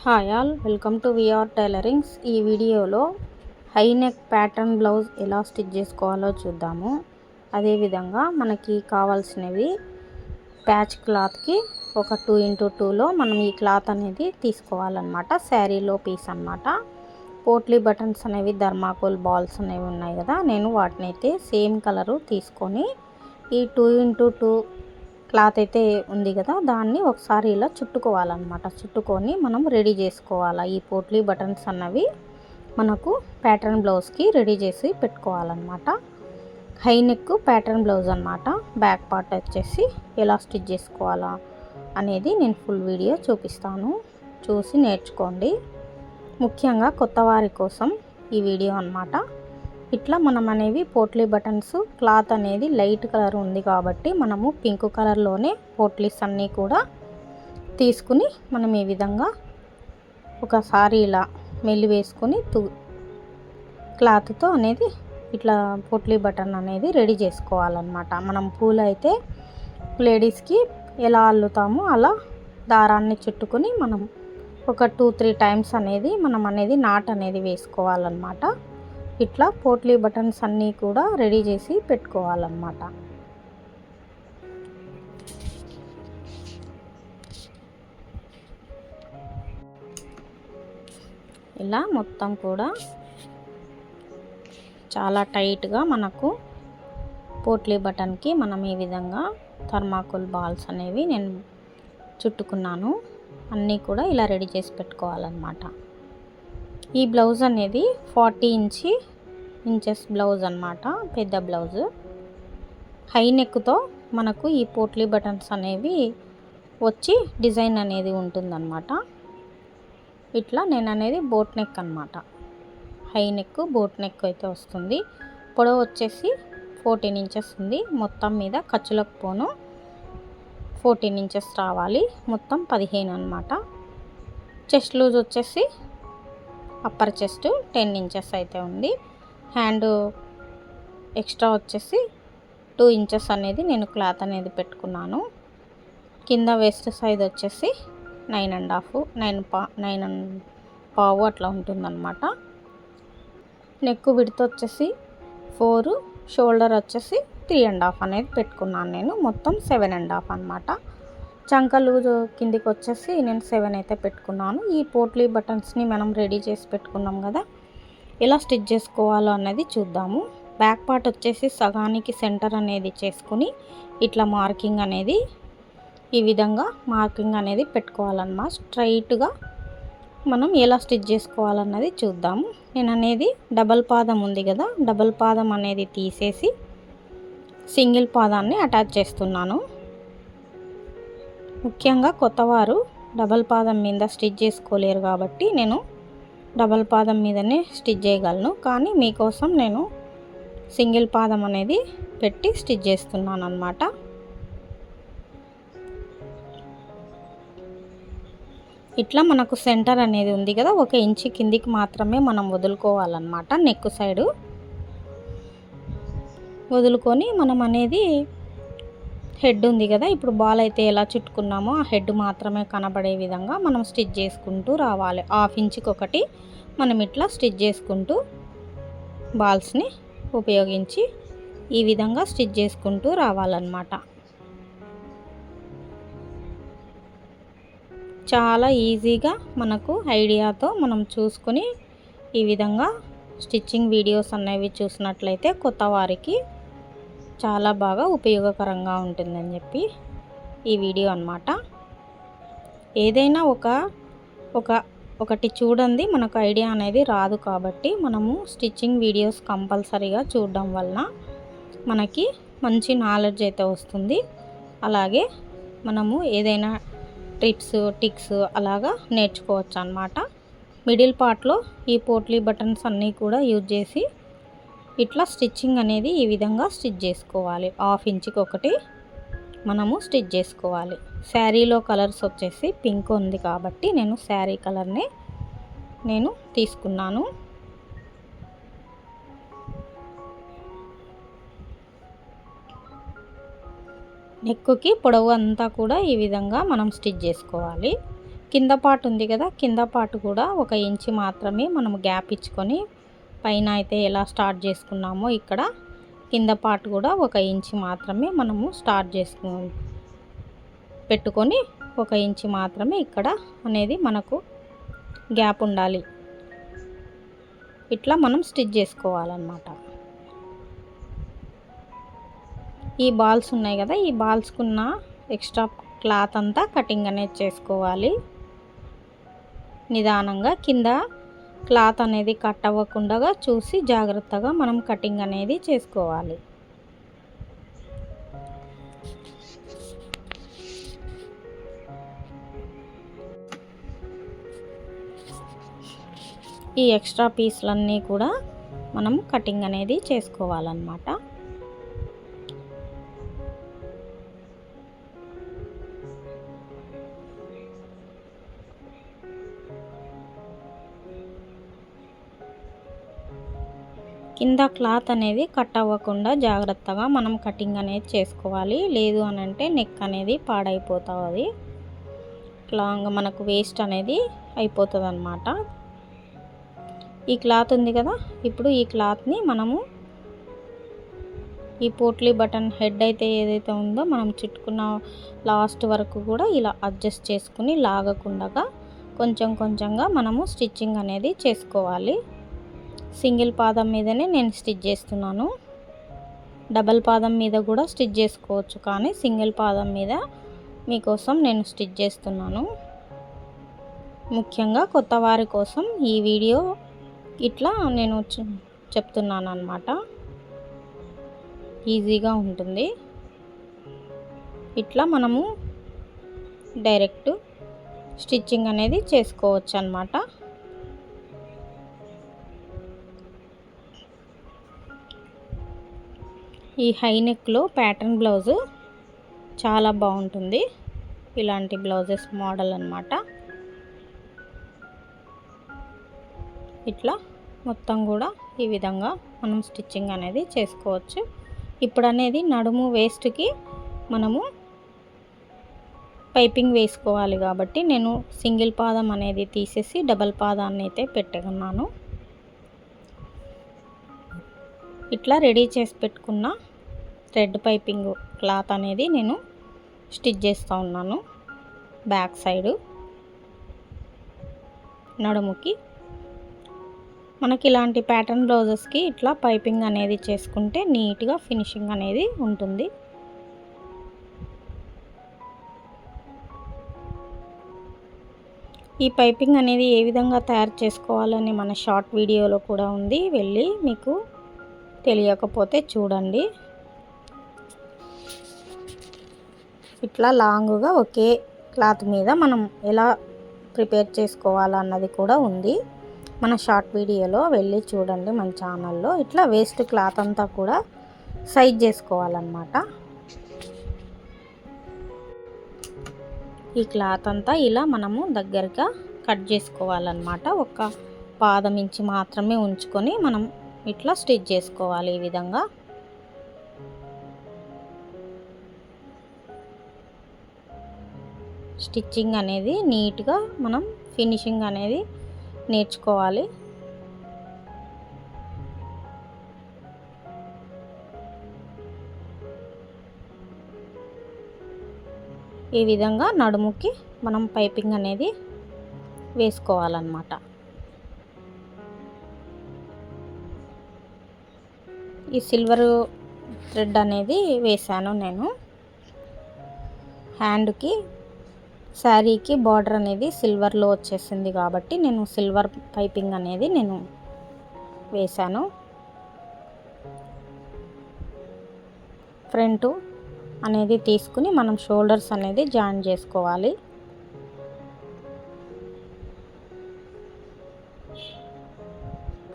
Hi all, welcome to VR tailorings. ఈ వీడియోలో high neck pattern blouse ఎలా stitch చేసుకోవాలో చూద్దాము. అదేవిధంగా మనకి కావాల్సినవి ప్యాచ్ క్లాత్కి ఒక 2x2లో మనం ఈ క్లాత్ అనేది తీసుకోవాలన్నమాట. శారీలో పీస్ అన్నమాట. పోట్లీ బటన్స్ అనేవి ధర్మాకోల్ బాల్స్ అనేవి ఉన్నాయి కదా, నేను వాటిని అయితే సేమ్ కలరు తీసుకొని ఈ 2x2 క్లాత్ అయితే ఉంది కదా, దాన్ని ఒకసారి ఇలా చుట్టుకోవాలన్నమాట. చుట్టుకొని మనం రెడీ చేసుకోవాలి. ఈ పోట్లీ బటన్స్ అన్నవి మనకు ప్యాటర్న్ బ్లౌజ్కి రెడీ చేసి పెట్టుకోవాలన్నమాట. హై నెక్ ప్యాటర్న్ బ్లౌజ్ అన్నమాట. బ్యాక్ పార్ట్ వచ్చేసి ఎలా స్టిచ్ చేసుకోవాలా అనేది నేను ఫుల్ వీడియో చూపిస్తాను, చూసి నేర్చుకోండి. ముఖ్యంగా కొత్త వారి కోసం ఈ వీడియో అన్నమాట. ఇట్లా మనం అనేవి పోట్లీ బటన్స్ క్లాత్ అనేది లైట్ కలర్ ఉంది కాబట్టి మనము పింక్ కలర్లోనే పోట్లీస్ అన్నీ కూడా తీసుకుని మనం ఈ విధంగా ఒకసారి ఇలా మెల్లి వేసుకొని క్లాత్తో అనేది ఇట్లా పోట్లీ బటన్ అనేది రెడీ చేసుకోవాలన్నమాట. మనం పూలు అయితే లేడీస్కి ఎలా అల్లుతామో అలా దారాన్ని చుట్టుకొని మనం ఒక 2-3 టైమ్స్ అనేది మనం అనేది నాట్ అనేది వేసుకోవాలన్నమాట. ఇట్లా పోట్లీ బటన్స్ అన్నీ కూడా రెడీ చేసి పెట్టుకోవాలన్నమాట. ఇలా మొత్తం కూడా చాలా టైట్గా మనకు పోట్లీ బటన్కి మనం ఈ విధంగా థర్మాకోల్ బాల్స్ అనేవి నేను చుట్టుకున్నాను. అన్నీ కూడా ఇలా రెడీ చేసి పెట్టుకోవాలన్నమాట. ఈ బ్లౌజ్ అనేది 40 ఇంచెస్ బ్లౌజ్ అన్నమాట, పెద్ద బ్లౌజ్. హై నెక్తో మనకు ఈ పోట్లీ బటన్స్ అనేవి వచ్చి డిజైన్ అనేది ఉంటుందన్నమాట. ఇట్లా నేను అనేది బోట్ నెక్ అన్నమాట. హై నెక్ బోట్ నెక్ అయితే వస్తుంది. పొడవు వచ్చేసి 14 ఇంచెస్ ఉంది. మొత్తం మీద ఖర్చులకు పోను 14 ఇంచెస్ రావాలి. మొత్తం 15 అన్నమాట. చెస్ట్ లూజ్ వచ్చేసి అప్పర్ చెస్ట్ 10 ఇంచెస్ అయితే ఉంది. హ్యాండ్ ఎక్స్ట్రా వచ్చేసి 2 ఇంచెస్ అనేది నేను క్లాత్ అనేది పెట్టుకున్నాను. కింద వేస్ట్ సైజ్ వచ్చేసి 9.5 అట్లా ఉంటుందన్నమాట. నెక్ విడ్త్ వచ్చేసి 4, షోల్డర్ వచ్చేసి 3.5 అనేది పెట్టుకున్నాను నేను. మొత్తం 7.5 అన్నమాట. చంక లూజ్ కిందికి వచ్చేసి నేను 7 అయితే పెట్టుకున్నాను. ఈ పోట్లీ బటన్స్ని మనం రెడీ చేసి పెట్టుకున్నాం కదా, ఎలా స్టిచ్ చేసుకోవాలో అన్నది చూద్దాము. బ్యాక్ పార్ట్ వచ్చేసి సగానికి సెంటర్ అనేది చేసుకుని ఇట్లా మార్కింగ్ అనేది ఈ విధంగా మార్కింగ్ అనేది పెట్టుకోవాలన్నమాట. స్ట్రైట్గా మనం ఎలా స్టిచ్ చేసుకోవాలన్నది చూద్దాము. నేను అనేది డబల్ పాదం ఉంది కదా, డబల్ పాదం అనేది తీసేసి సింగిల్ పాదాన్ని అటాచ్ చేస్తున్నాను. ముఖ్యంగా కొత్తవారు డబల్ పాదం మీద స్టిచ్ చేసుకోలేరు కాబట్టి నేను డబల్ పాదం మీదనే స్టిచ్ చేయగలను, కానీ మీకోసం నేను సింగిల్ పాదం అనేది పెట్టి స్టిచ్ చేస్తున్నాను అన్నమాట. ఇట్లా మనకు సెంటర్ అనేది ఉంది కదా, 1 ఇంచ్ కిందికి మాత్రమే మనం వదులుకోవాలన్నమాట. నెక్ సైడు వదులుకొని మనం అనేది హెడ్ ఉంది కదా, ఇప్పుడు బాల్ అయితే ఎలా చుట్టుకున్నామో ఆ హెడ్ మాత్రమే కనబడే విధంగా మనం స్టిచ్ చేసుకుంటూ రావాలి. 1/2 ఇంచుకి ఒకటి మనం ఇట్లా స్టిచ్ చేసుకుంటూ బాల్స్ని ఉపయోగించి ఈ విధంగా స్టిచ్ చేసుకుంటూ రావాలన్నమాట. చాలా ఈజీగా మనకు ఐడియాతో మనం చూసుకొని ఈ విధంగా స్టిచ్చింగ్ వీడియోస్ అనేవి చూసినట్లయితే కొత్త వారికి చాలా బాగా ఉపయోగకరంగా ఉంటుందని చెప్పి ఈ వీడియో అన్నమాట. ఏదైనా ఒకటి చూడండి మనకు ఐడియా అనేది రాదు కాబట్టి మనము స్టిచ్చింగ్ వీడియోస్ కంపల్సరీగా చూడడం వలన మనకి మంచి నాలెడ్జ్ అయితే వస్తుంది. అలాగే మనము ఏదైనా టిక్స్ అలాగా నేర్చుకోవచ్చు అన్నమాట. మిడిల్ పార్ట్లో ఈ పోట్లీ బటన్స్ అన్నీ కూడా యూజ్ చేసి ఇట్లా స్టిచ్చింగ్ అనేది ఈ విధంగా స్టిచ్ చేసుకోవాలి. 1/2 ఇంచుకి ఒకటి మనము స్టిచ్ చేసుకోవాలి. శారీలో కలర్స్ వచ్చేసి పింక్ ఉంది కాబట్టి నేను శారీ కలర్నే నేను తీసుకున్నాను. నెక్కి పొడవు అంతా కూడా ఈ విధంగా మనం స్టిచ్ చేసుకోవాలి. కింద పార్ట్ ఉంది కదా, కింద పార్ట్ కూడా 1 ఇంచు మాత్రమే మనము గ్యాప్ ఇచ్చుకొని పైన అయితే ఎలా స్టార్ట్ చేసుకున్నామో ఇక్కడ కింద పార్ట్ కూడా 1 ఇంచు మాత్రమే మనము స్టార్ట్ పెట్టుకొని 1 ఇంచు మాత్రమే ఇక్కడ అనేది మనకు గ్యాప్ ఉండాలి. ఇట్లా మనం స్టిచ్ చేసుకోవాలన్నమాట. ఈ బాల్స్ ఉన్నాయి కదా, ఈ బాల్స్కున్న ఎక్స్ట్రా క్లాత్ అంతా కటింగ్ అనేది చేసుకోవాలి. నిదానంగా కింద క్లాత్ అనేది కట్ అవ్వకుండా చూసి జాగ్రత్తగా మనం కటింగ్ అనేది చేసుకోవాలి. ఈ ఎక్స్ట్రా పీస్లన్నీ కూడా మనం కటింగ్ అనేది చేసుకోవాలన్నమాట. కింద క్లాత్ అనేది కట్ అవ్వకుండా జాగ్రత్తగా మనం కటింగ్ అనేది చేసుకోవాలి. లేదు అని అంటే నెక్ అనేది పాడైపోతుంది, లాంగ్ మనకు వేస్ట్ అనేది అయిపోతుంది అన్నమాట. ఈ క్లాత్ ఉంది కదా, ఇప్పుడు ఈ క్లాత్ని మనము ఈ పోట్లీ బటన్ హెడ్ అయితే ఏదైతే ఉందో మనం చుట్టుకున్న లాస్ట్ వరకు కూడా ఇలా అడ్జస్ట్ చేసుకుని లాగకుండా కొంచెం కొంచెంగా మనము స్టిచ్చింగ్ అనేది చేసుకోవాలి. సింగిల్ పాదం మీదనే నేను స్టిచ్ చేస్తున్నాను. డబల్ పాదం మీద కూడా స్టిచ్ చేసుకోవచ్చు, కానీ సింగిల్ పాదం మీద మీకోసం నేను స్టిచ్ చేస్తున్నాను. ముఖ్యంగా కొత్త వారి కోసం ఈ వీడియో ఇట్లా నేను చెప్తున్నాను అన్నమాట. ఈజీగా ఉంటుంది. ఇట్లా మనము డైరెక్ట్ స్టిచ్చింగ్ అనేది చేసుకోవచ్చు అన్నమాట. ఈ హై నెక్లో ప్యాటర్న్ బ్లౌజు చాలా బాగుంటుంది. ఇలాంటి బ్లౌజెస్ మోడల్ అన్నమాట. ఇట్లా మొత్తం కూడా ఈ విధంగా మనం స్టిచ్చింగ్ అనేది చేసుకోవచ్చు. ఇప్పుడు అనేది నడుము వేస్ట్కి మనము పైపింగ్ వేసుకోవాలి కాబట్టి నేను సింగిల్ పాదం అనేది తీసేసి డబల్ పాదాన్ని అయితే పెట్టుకున్నాను. ఇట్లా రెడీ చేసి పెట్టుకున్న థ్రెడ్ పైపింగ్ క్లాత్ అనేది నేను స్టిచ్ చేస్తూ ఉన్నాను. బ్యాక్ సైడు నడుముకి మనకి ఇలాంటి ప్యాటర్న్ బ్లౌజెస్కి ఇట్లా పైపింగ్ అనేది చేసుకుంటే నీట్గా ఫినిషింగ్ అనేది ఉంటుంది. ఈ పైపింగ్ అనేది ఏ విధంగా తయారు చేసుకోవాలని మన షార్ట్ వీడియోలో కూడా ఉంది, వెళ్ళి మీకు తెలియకపోతే చూడండి. ఇట్లా లాంగ్గా ఒకే క్లాత్ మీద మనం ఎలా ప్రిపేర్ చేసుకోవాలన్నది కూడా ఉంది మన షార్ట్ వీడియోలో, వెళ్ళి చూడండి మన ఛానల్లో. ఇట్లా వేస్ట్ క్లాత్ అంతా కూడా సైజ్ చేసుకోవాలన్నమాట. ఈ క్లాత్ అంతా ఇలా మనము దగ్గరగా కట్ చేసుకోవాలన్నమాట. ఒక పాదం ఇంచి మాత్రమే ఉంచుకొని మనం ఇట్లా స్టిచ్ చేసుకోవాలి. ఈ విధంగా స్టిచ్చింగ్ అనేది నీట్గా మనం ఫినిషింగ్ అనేది నేర్చుకోవాలి. ఈ విధంగా నడుముకి మనం పైపింగ్ అనేది వేసుకోవాలన్నమాట. ఈ సిల్వర్ థ్రెడ్ అనేది వేసాను నేను. హ్యాండ్కి శారీకి బార్డర్ అనేది సిల్వర్లో వచ్చేసింది కాబట్టి నేను సిల్వర్ పైపింగ్ అనేది నేను వేసాను. ఫ్రంట్ అనేది తీసుకుని మనం షోల్డర్స్ అనేది జాయిన్ చేసుకోవాలి.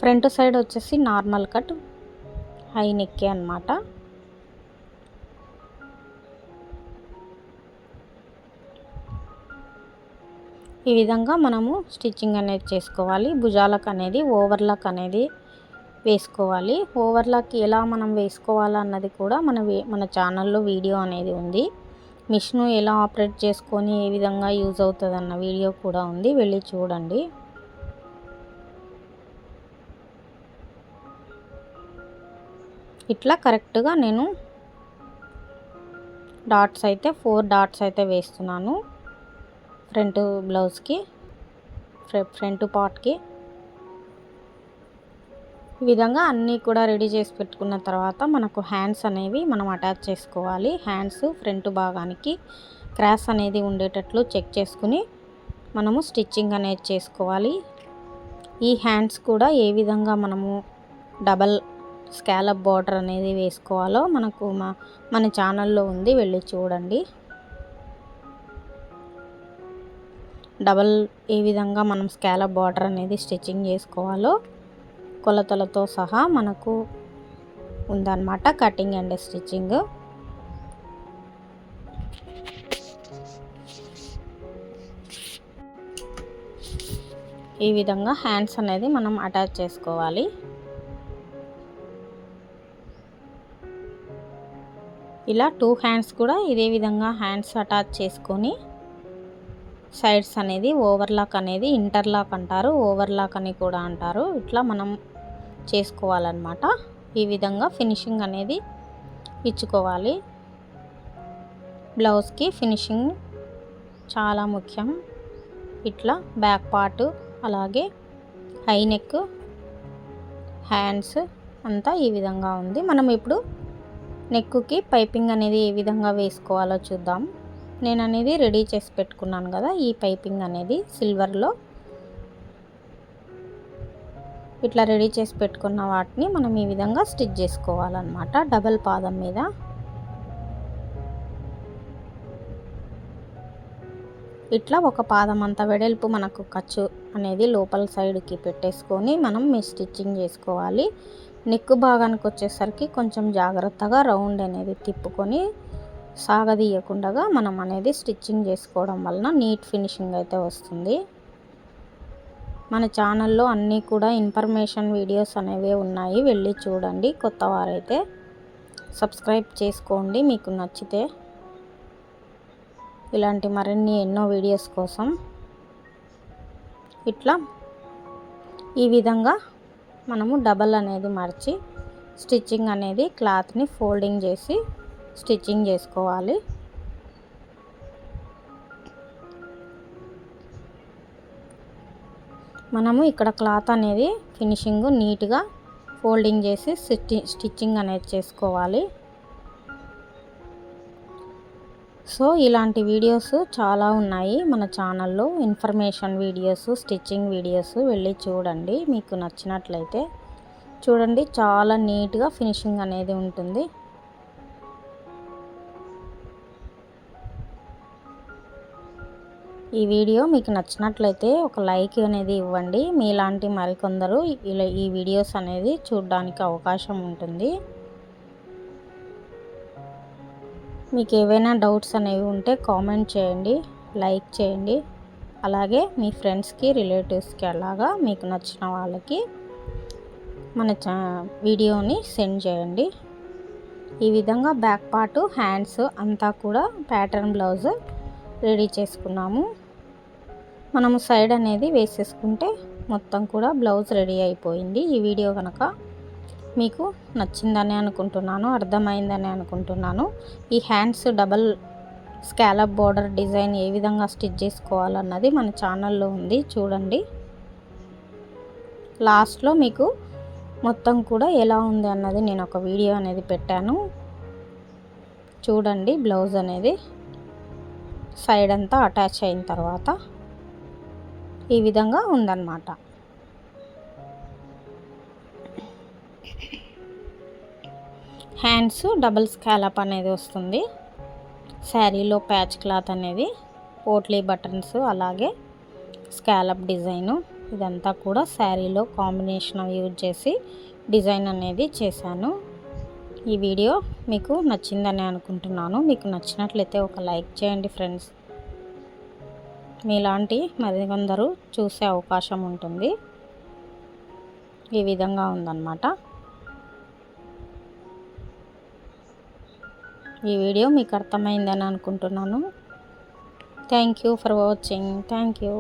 ఫ్రంట్ సైడ్ వచ్చేసి నార్మల్ కట్ హై నెక్కే అన్నమాట. ఈ విధంగా మనము స్టిచ్చింగ్ అనేది చేసుకోవాలి. భుజాలకు అనేది ఓవర్లాక్ అనేది వేసుకోవాలి. ఓవర్లాక్ ఎలా మనం వేసుకోవాలన్నది కూడా మన ఛానల్లో వీడియో అనేది ఉంది, మిషన్ ఎలా ఆపరేట్ చేసుకొని ఏ విధంగా యూజ్ అవుతుంది అన్న వీడియో కూడా ఉంది, వెళ్ళి చూడండి. ఇట్లా కరెక్ట్గా నేను డాట్స్ అయితే 4 డాట్స్ అయితే వేస్తున్నాను ఫ్రంట్ బ్లౌజ్కి, ఫ్రంట్ పార్ట్కి. ఈ విధంగా అన్నీ కూడా రెడీ చేసి పెట్టుకున్న తర్వాత మనకు హ్యాండ్స్ అనేవి మనం అటాచ్ చేసుకోవాలి. హ్యాండ్స్ ఫ్రంట్ భాగానికి క్రాస్ అనేది ఉండేటట్లు చెక్ చేసుకుని మనము స్టిచ్చింగ్ అనేది చేసుకోవాలి. ఈ హ్యాండ్స్ కూడా ఏ విధంగా మనము డబల్ స్కాలప్ బార్డర్ అనేది వేసుకోవాలో మనకు మన ఛానల్లో ఉంది, వెళ్ళి చూడండి. డబల్ ఏ విధంగా మనం స్కాలప్ బార్డర్ అనేది స్టిచ్చింగ్ చేసుకోవాలో కొలతలతో సహా మనకు ఉందన్నమాట, కటింగ్ అండ్ స్టిచ్చింగ్. ఈ విధంగా హ్యాండ్స్ అనేది మనం అటాచ్ చేసుకోవాలి. ఇలా 2 హ్యాండ్స్ కూడా ఇదే విధంగా హ్యాండ్స్ అటాచ్ చేసుకొని సైడ్స్ అనేది ఓవర్లాక్ అనేది ఇంటర్లాక్ అంటారు, ఓవర్లాక్ అని కూడా అంటారు. ఇట్లా మనం చేసుకోవాలన్నమాట. ఈ విధంగా ఫినిషింగ్ అనేది ఇచ్చుకోవాలి. బ్లౌజ్కి ఫినిషింగ్ చాలా ముఖ్యం. ఇట్లా బ్యాక్ పార్ట్, అలాగే హై నెక్, హ్యాండ్స్ అంతా ఈ విధంగా ఉంది. మనం ఇప్పుడు నెక్కి పైపింగ్ అనేది ఏ విధంగా వేసుకోవాలో చూద్దాం. నేను అనేది రెడీ చేసి పెట్టుకున్నాను కదా, ఈ పైపింగ్ అనేది సిల్వర్లో ఇట్లా రెడీ చేసి పెట్టుకున్న వాటిని మనం ఈ విధంగా స్టిచ్ చేసుకోవాలన్నమాట. డబల్ పాదం మీద ఇట్లా ఒక పాదం అంత వెడల్పు మనకు ఖర్చు అనేది లోపల సైడ్కి పెట్టేసుకొని మనం స్టిచ్చింగ్ చేసుకోవాలి. నెక్ భాగానికి వచ్చేసరికి కొంచెం జాగ్రత్తగా రౌండ్ అనేది తిప్పుకొని సాగదీయకుండా మనం అనేది స్టిచ్చింగ్ చేసుకోవడం వలన నీట్ ఫినిషింగ్ అయితే వస్తుంది. మన ఛానల్లో అన్నీ కూడా ఇన్ఫర్మేషన్ వీడియోస్ అనేవి ఉన్నాయి, వెళ్ళి చూడండి. కొత్త వారైతే సబ్స్క్రైబ్ చేసుకోండి మీకు నచ్చితే. ఇలాంటి మరిన్ని ఎన్నో వీడియోస్ కోసం ఇట్లా ఈ విధంగా మనము డబల్ అనేది మర్చి స్టిచ్చింగ్ అనేది క్లాత్ని ఫోల్డింగ్ చేసి స్టిచ్చింగ్ చేసుకోవాలి. మనము ఇక్కడ క్లాత్ అనేది ఫినిషింగ్ నీట్గా ఫోల్డింగ్ చేసి స్టిచ్చింగ్ అనేది చేసుకోవాలి. సో ఇలాంటి వీడియోస్ చాలా ఉన్నాయి మన ఛానల్లో, ఇన్ఫర్మేషన్ వీడియోస్, స్టిచ్చింగ్ వీడియోస్, వెళ్ళి చూడండి. మీకు నచ్చినట్లయితే చూడండి, చాలా నీట్గా ఫినిషింగ్ అనేది ఉంటుంది. ఈ వీడియో మీకు నచ్చినట్లయితే ఒక లైక్ అనేది ఇవ్వండి. మీలాంటి మరికొందరు ఇలా ఈ వీడియోస్ అనేది చూడడానికి అవకాశం ఉంటుంది. మీకు ఏవైనా డౌట్స్ అనేవి ఉంటే కామెంట్ చేయండి, లైక్ చేయండి. అలాగే మీ ఫ్రెండ్స్కి, రిలేటివ్స్కి అలాగా మీకు నచ్చిన వాళ్ళకి మన వీడియోని సెండ్ చేయండి. ఈ విధంగా బ్యాక్ పార్ట్, హ్యాండ్స్ అంతా కూడా ప్యాటర్న్ బ్లౌజ్ రెడీ చేసుకున్నాము. మనము సైడ్ అనేది వేసేసుకుంటే మొత్తం కూడా బ్లౌజ్ రెడీ అయిపోయింది. ఈ వీడియో కనుక మీకు నచ్చిందని అనుకుంటున్నాను, అర్థమైందని అనుకుంటున్నాను. ఈ hands double scallop border design ఏ విధంగా స్టిచ్ చేసుకోవాలన్నది మన ఛానల్లో ఉంది, చూడండి. లాస్ట్లో మీకు మొత్తం కూడా ఎలా ఉంది అన్నది నేను ఒక వీడియో అనేది పెట్టాను, చూడండి. బ్లౌజ్ అనేది సైడ్ అంతా అటాచ్ అయిన తర్వాత ఈ విధంగా ఉందన్నమాట. హ్యాండ్స్ డబల్ స్కాలప్ అనేది వస్తుంది. శారీలో ప్యాచ్ క్లాత్ అనేది, పోట్లీ బటన్స్, అలాగే స్కాలప్ డిజైను, ఇదంతా కూడా శారీలో కాంబినేషన్ యూజ్ చేసి డిజైన్ అనేది చేశాను. ఈ వీడియో మీకు నచ్చిందని అనుకుంటున్నాను. మీకు నచ్చినట్లయితే ఒక లైక్ చేయండి ఫ్రెండ్స్. మీలాంటి మరికొందరు చూసే అవకాశం ఉంటుంది. ఈ విధంగా ఉందన్నమాట. ఈ వీడియో మీకు అర్థమైందని అనుకుంటున్నాను. Thank you for watching. Thank you.